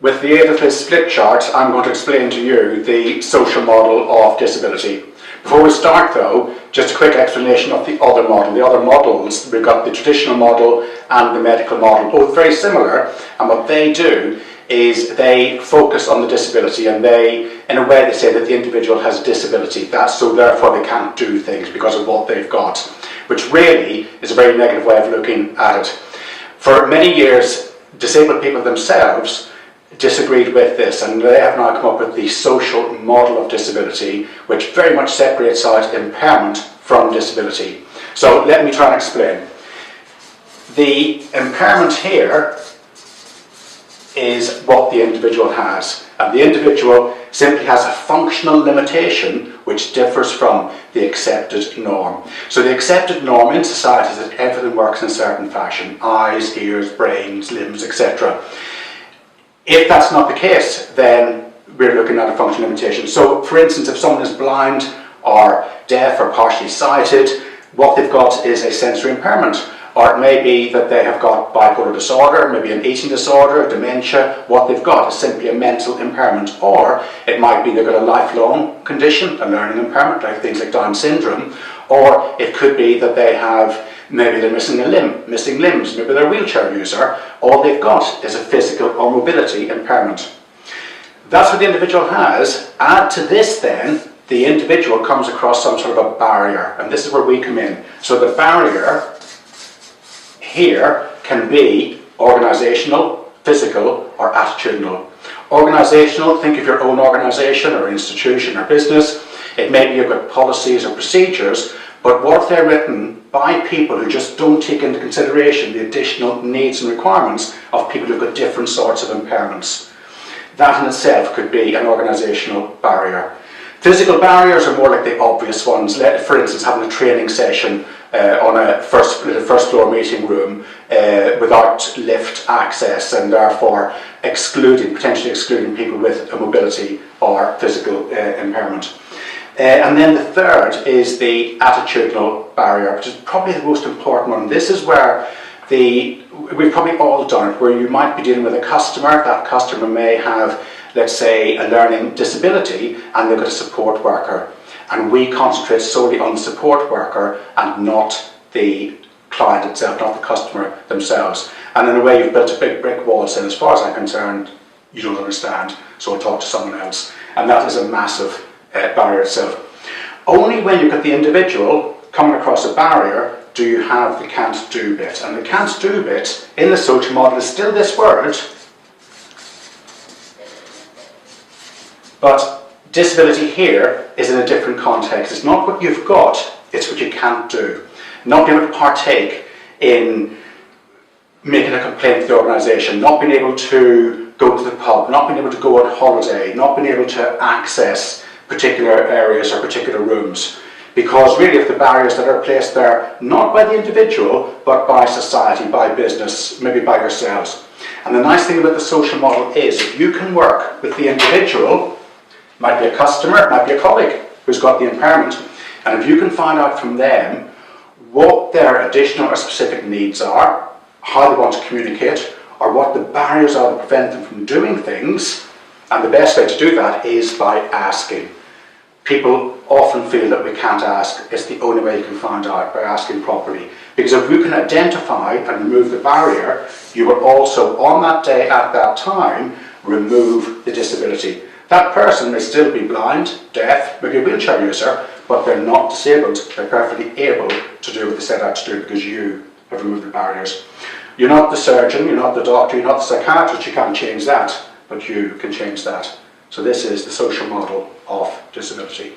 With the aid of this split chart, I'm going to explain to you the social model of disability. Before we start though, just a quick explanation of the other model. The other models, we've got the traditional model and the medical model, both very similar, and what they do is they focus on the disability, and in a way they say that the individual has a disability, so therefore they can't do things because of what they've got, which really is a very negative way of looking at it. For many years, disabled people themselves disagreed with this, and they have now come up with the social model of disability, which very much separates out impairment from disability. So let me try and explain. The impairment here is what the individual has, and the individual simply has a functional limitation which differs from the accepted norm. So the accepted norm in society is that everything works in a certain fashion: eyes, ears, brains, limbs, etc. If that's not the case, then we're looking at a functional limitation. So for instance, if someone is blind or deaf or partially sighted, what they've got is a sensory impairment. Or it may be that they have got bipolar disorder, maybe an eating disorder, dementia. What they've got is simply a mental impairment. Or it might be they've got a lifelong condition, a learning impairment, like things like Down syndrome. Or it could be that maybe they're missing a limb, missing limbs, maybe they're a wheelchair user. All they've got is a physical or mobility impairment. That's what the individual has. Add to this then, the individual comes across some sort of a barrier, and this is where we come in. So the barrier here can be organisational, physical, or attitudinal. Organisational, think of your own organisation or institution or business. It may be you've got policies or procedures, but what if they're written by people who just don't take into consideration the additional needs and requirements of people who've got different sorts of impairments? That in itself could be an organisational barrier. Physical barriers are more like the obvious ones. For instance, having a training session on a first floor meeting room without lift access, and therefore potentially excluding people with a mobility or physical impairment. And then the third is the attitudinal barrier, which is probably the most important one. This is where we've probably all done it, where you might be dealing with a customer. That customer may have, let's say, a learning disability, and they've got a support worker. And we concentrate solely on the support worker and not the client itself, not the customer themselves. And in a way, you've built a big brick wall saying, as far as I'm concerned, you don't understand, so I'll talk to someone else. And that is a massive barrier itself. Only when you've got the individual coming across a barrier do you have the can't do bit. And the can't do bit in the social model is still this word, but disability here is in a different context. It's not what you've got, it's what you can't do. Not being able to partake in making a complaint to the organisation, not being able to go to the pub, not being able to go on holiday, not being able to access particular areas or particular rooms. Because really, if the barriers that are placed there, not by the individual, but by society, by business, maybe by yourselves. And the nice thing about the social model is, if you can work with the individual, might be a customer, might be a colleague who's got the impairment, and if you can find out from them what their additional or specific needs are, how they want to communicate, or what the barriers are that prevent them from doing things, and the best way to do that is by asking. People often feel that we can't ask. It's the only way you can find out, by asking properly. Because if you can identify and remove the barrier, you will also, on that day, at that time, remove the disability. That person may still be blind, deaf, maybe a wheelchair user, but they're not disabled. They're perfectly able to do what they set out to do because you have removed the barriers. You're not the surgeon, you're not the doctor, you're not the psychiatrist, you can't change that, but you can change that. So this is the social model of disability.